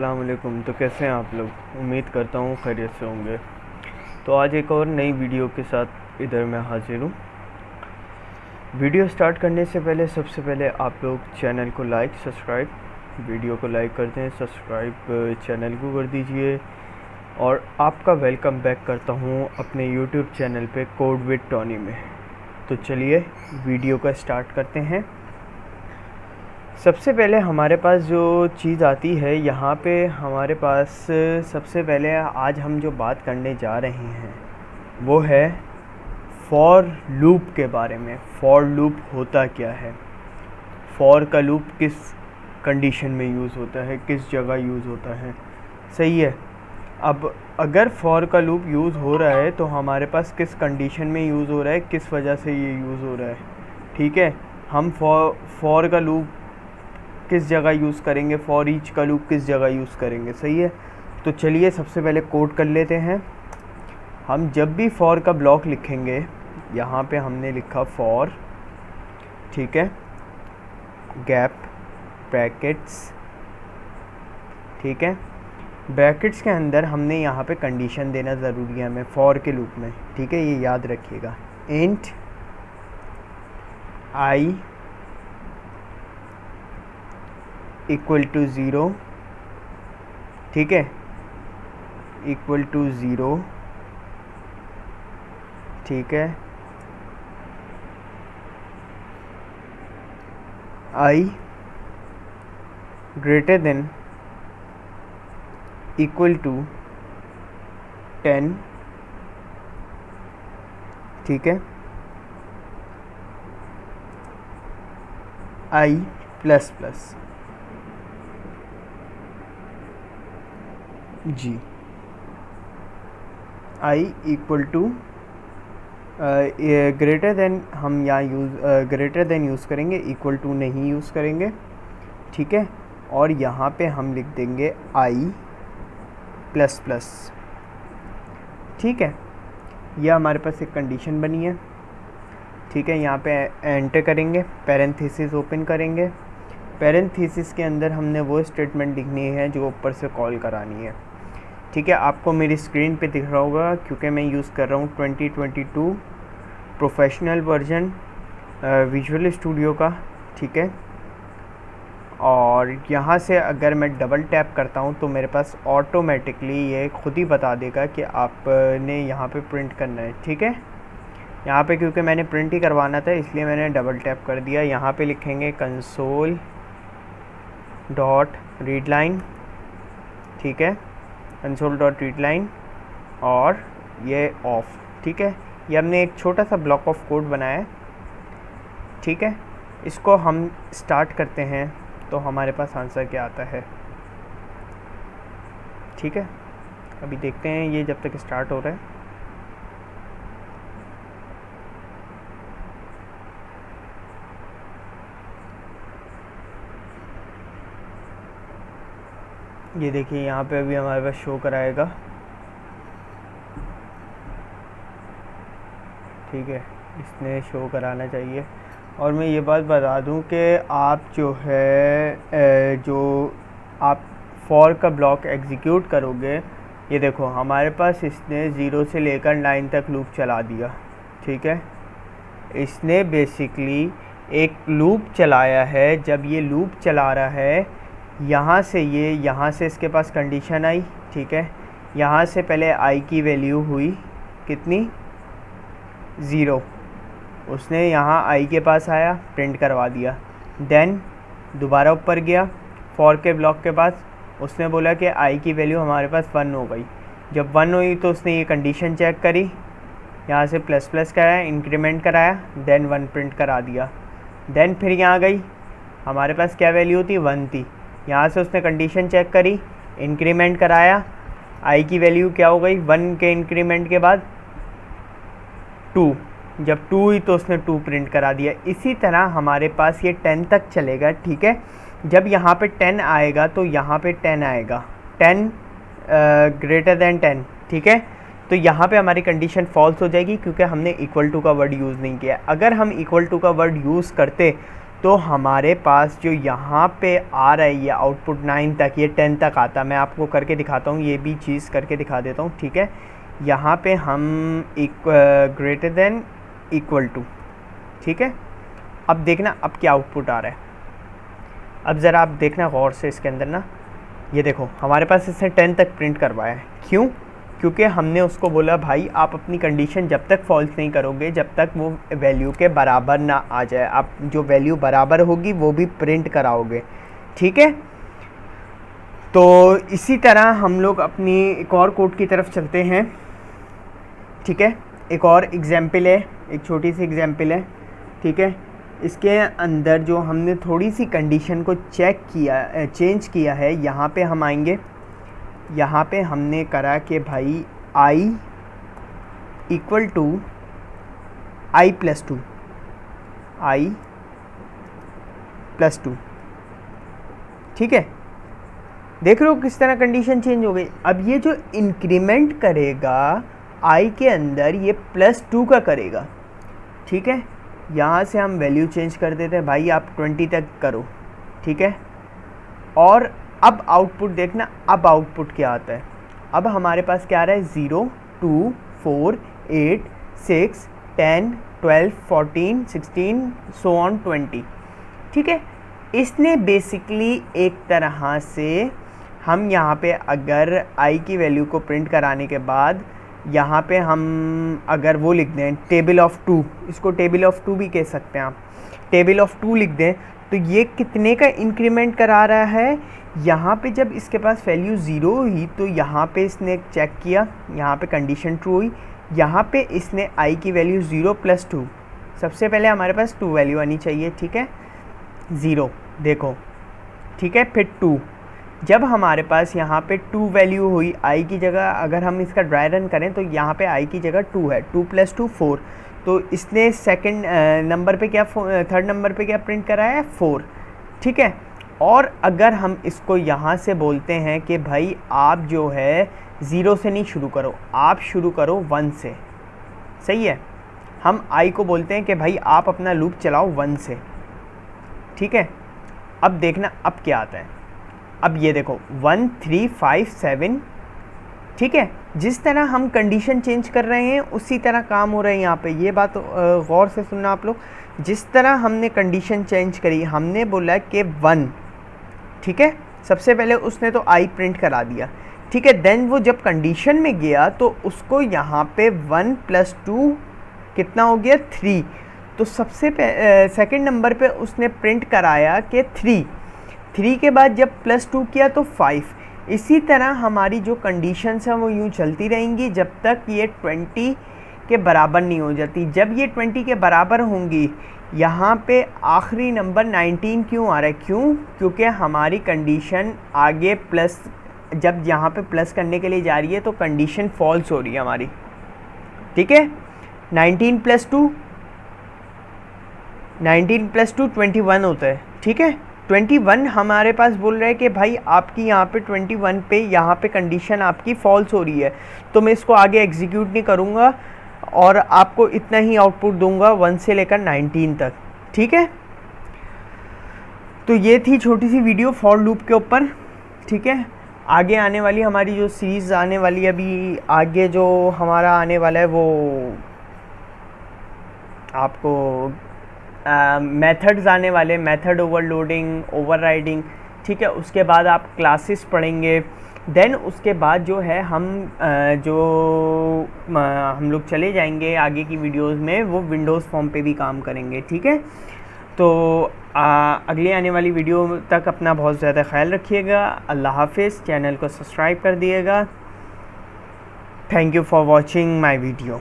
अस्सलामुअलैकुम। तो कैसे हैं आप लोग? उम्मीद करता हूँ खैरियत से होंगे। तो आज एक और नई वीडियो के साथ इधर मैं हाजिर हूँ। वीडियो स्टार्ट करने से पहले सबसे पहले आप लोग चैनल को लाइक सब्सक्राइब वीडियो को लाइक कर दें, सब्सक्राइब चैनल को कर दीजिए और आपका वेलकम बैक करता हूँ अपने यूट्यूब चैनल पे कोड विद टॉनी में। तो चलिए वीडियो का स्टार्ट करते हैं। सबसे पहले हमारे पास जो चीज़ आती है यहाँ पे हमारे पास सबसे पहले आज हम जो बात करने जा रहे हैं वो है फॉर लूप के बारे में। फॉर लूप होता क्या है, फॉर का लूप किस कंडीशन में यूज़ होता है, किस जगह यूज़ होता है। सही है। अब अगर फॉर का लूप यूज़ हो रहा है तो हमारे पास किस कंडीशन में यूज़ हो रहा है, किस वजह से ये यूज़ हो रहा है। ठीक है, हम फॉर का लूप किस जगह यूज़ करेंगे, फॉर ईच का लूप किस जगह यूज़ करेंगे। सही है। तो चलिए सबसे पहले कोड कर लेते हैं। हम जब भी फॉर का ब्लॉक लिखेंगे, यहाँ पे हमने लिखा फॉर, ठीक है, गैप ब्रैकेट्स, ठीक है। ब्रैकेट्स के अंदर हमने यहाँ पे कंडीशन देना ज़रूरी है हमें फॉर के लूप में, ठीक है, ये याद रखिएगा। Int i equal to zero, ठीक है, इक्वल टू ज़ीरो, ठीक है। I greater than equal to 10, ठीक है। आई प्लस प्लस जी, i equal to greater than, हम यहाँ ग्रेटर देन यूज़ करेंगे, इक्वल टू नहीं यूज़ करेंगे, ठीक है। और यहाँ पे हम लिख देंगे आई प्लस प्लस, ठीक है। यह हमारे पास एक कंडीशन बनी है, ठीक है। यहाँ पे एंटर करेंगे, पैरेंथेसिस ओपन करेंगे। पैरेंथेसिस के अंदर हमने वो स्टेटमेंट लिखनी है जो ऊपर से कॉल करानी है, ठीक है। आपको मेरी स्क्रीन पे दिख रहा होगा क्योंकि मैं यूज़ कर रहा हूँ 2022 प्रोफेशनल वर्जन विजुअल स्टूडियो का, ठीक है। और यहाँ से अगर मैं डबल टैप करता हूँ तो मेरे पास ऑटोमेटिकली ये खुद ही बता देगा कि आपने यहाँ पे प्रिंट करना है, ठीक है। यहाँ पे क्योंकि मैंने प्रिंट ही करवाना था इसलिए मैंने डबल टैप कर दिया। यहाँ पे लिखेंगे कंसोल डॉट रीड लाइन, ठीक है, कंसोल डॉट रीड लाइन और ये ऑफ, ठीक है। ये हमने एक छोटा सा ब्लॉक ऑफ कोड बनाया है, ठीक है। इसको हम स्टार्ट करते हैं तो हमारे पास आंसर क्या आता है, ठीक है। अभी देखते हैं ये जब तक स्टार्ट हो रहा है। ये देखिए यहाँ पे अभी हमारे पास शो कराएगा, ठीक है, इसने शो कराना चाहिए। और मैं ये बात बता दूं कि आप जो है जो आप फॉर का ब्लॉक एग्जीक्यूट करोगे, ये देखो हमारे पास इसने 0 से लेकर 9 तक लूप चला दिया, ठीक है। इसने बेसिकली एक लूप चलाया है। जब ये लूप चला रहा है यहाँ से इसके पास कंडीशन आई, ठीक है। यहाँ से पहले आई की वैल्यू हुई कितनी, 0। उसने यहाँ आई के पास आया, प्रिंट करवा दिया। देन दोबारा ऊपर गया फॉर के ब्लॉक के पास, उसने बोला कि आई की वैल्यू हमारे पास 1 हो गई। जब 1 हुई तो उसने ये कंडीशन चेक करी, यहाँ से प्लस प्लस कराया, इंक्रीमेंट कराया, देन 1 प्रिंट करा दिया। देन फिर यहाँ गई, हमारे पास क्या वैल्यू थी, 1 थी। यहाँ से उसने कंडीशन चेक करी, इंक्रीमेंट कराया, आई की वैल्यू क्या हो गई, 1 के इंक्रीमेंट के बाद 2। जब 2 हुई तो उसने 2 प्रिंट करा दिया। इसी तरह हमारे पास ये 10 तक चलेगा, ठीक है। जब यहाँ पे 10 आएगा तो यहाँ पे 10 आएगा, 10 ग्रेटर देन 10, ठीक है। तो यहाँ पे हमारी कंडीशन फॉल्स हो जाएगी क्योंकि हमने इक्वल टू का वर्ड यूज़ नहीं किया। अगर हम इक्वल टू का वर्ड यूज़ करते तो हमारे पास जो यहाँ पे आ रहा है ये आउटपुट 9 तक, ये 10 तक आता है। मैं आपको करके दिखाता हूँ, ये भी चीज़ करके दिखा देता हूँ, ठीक है। यहाँ पे हम ग्रेटर देन इक्वल टू, ठीक है। अब देखना अब क्या आउटपुट आ रहा है। अब ज़रा आप देखना गौर से इसके अंदर ना, ये देखो हमारे पास इसने 10 तक प्रिंट करवाया है। क्यों? क्योंकि हमने उसको बोला भाई आप अपनी कंडीशन जब तक फॉल्स नहीं करोगे जब तक वो वैल्यू के बराबर ना आ जाए, आप जो वैल्यू बराबर होगी वो भी प्रिंट कराओगे, ठीक है। तो इसी तरह हम लोग अपनी एक और कोड की तरफ चलते हैं, ठीक है। एक और एग्जाम्पल है, एक छोटी सी एग्जाम्पल है, ठीक है। इसके अंदर जो हमने थोड़ी सी कंडीशन को चेंज किया है, यहाँ पे हम आएंगे। यहाँ पे हमने करा कि भाई i equal to i plus 2, i plus 2, ठीक है। देख रहे हो किस तरह कंडीशन चेंज हो गई। अब ये जो इंक्रीमेंट करेगा i के अंदर ये प्लस 2 का करेगा, ठीक है। यहाँ से हम वैल्यू चेंज कर देते हैं, भाई आप 20 तक करो, ठीक है। और अब आउटपुट देखना, अब आउटपुट क्या आता है। अब हमारे पास क्या आ रहा है, 0 2 4 8 6 10 12 14 16 सो ऑन 20, ठीक है। इसने बेसिकली एक तरह से हम यहाँ पे अगर i की वैल्यू को प्रिंट कराने के बाद यहाँ पे हम अगर वो लिख दें टेबल ऑफ 2, इसको टेबल ऑफ 2 भी कह सकते हैं आप, टेबल ऑफ 2 लिख दें, तो ये कितने का इंक्रीमेंट करा रहा है। यहाँ पे जब इसके पास वैल्यू 0 हुई तो यहाँ पे इसने चेक किया, यहाँ पे कंडीशन ट्रू हुई, यहाँ पे इसने i की वैल्यू 0 प्लस 2, सबसे पहले हमारे पास 2 वैल्यू आनी चाहिए, ठीक है। 0 देखो, ठीक है, फिर 2, जब हमारे पास यहाँ पे 2 वैल्यू हुई i की जगह, अगर हम इसका ड्राई रन करें तो यहाँ पे i की जगह 2 है, 2 प्लस 2 4, तो इसने सेकंड नंबर पे क्या, थर्ड नंबर पे क्या प्रिंट करा है, 4, ठीक है। और अगर हम इसको यहाँ से बोलते हैं कि भाई आप जो है 0 से नहीं शुरू करो, आप शुरू करो 1 से, सही है। हम i को बोलते हैं कि भाई आप अपना लूप चलाओ 1 से, ठीक है। अब देखना अब क्या आता है। अब ये देखो 1 3 5 7, ठीक है। जिस तरह हम कंडीशन चेंज कर रहे हैं उसी तरह काम हो रहा है यहाँ पे। ये बात गौर से सुनना आप लोग, जिस तरह हमने कंडीशन चेंज करी, हमने बोला कि 1, ठीक है, सबसे पहले उसने तो i प्रिंट करा दिया, ठीक है। देन वो जब कंडीशन में गया तो उसको यहाँ पे 1 प्लस 2 कितना हो गया, 3, तो सबसे सेकंड नंबर पे उसने प्रिंट कराया कि 3 के बाद जब प्लस 2 किया तो 5। इसी तरह हमारी जो कंडीशंस हैं वो यूँ चलती रहेंगी जब तक ये 20 के बराबर नहीं हो जाती। जब ये 20 के बराबर होंगी, यहाँ पे आखिरी नंबर 19 क्यों आ रहा है, क्यों? क्योंकि हमारी कंडीशन आगे प्लस, जब यहाँ पे प्लस करने के लिए जा रही है तो कंडीशन फॉल्स हो रही है हमारी, ठीक है। 19 प्लस 2 21 होता है, ठीक है। 21 हमारे पास बोल रहा है कि भाई आपकी यहाँ पे 21 पे यहाँ पे कंडीशन आपकी फॉल्स हो रही है, तो मैं इसको आगे एग्जीक्यूट नहीं करूँगा और आपको इतना ही आउटपुट दूंगा 1 से लेकर 19 तक, ठीक है। तो ये थी छोटी सी वीडियो फॉर लूप के ऊपर, ठीक है। आगे आने वाली हमारी जो सीरीज़ आने वाली है, अभी आगे जो हमारा आने वाला है वो आपको मेथड्स आने वाले, मेथड ओवरलोडिंग, ओवरराइडिंग, ठीक है। उसके बाद आप क्लासेस पढ़ेंगे। देन उसके बाद जो है हम हम लोग चले जाएंगे आगे की वीडियोस में, वो विंडोज़ फॉर्म पे भी काम करेंगे, ठीक है। तो अगली आने वाली वीडियो तक अपना बहुत ज़्यादा ख्याल रखिएगा। अल्लाह हाफिज़। चैनल को सब्सक्राइब कर दिएगा। Thank you for watching my video.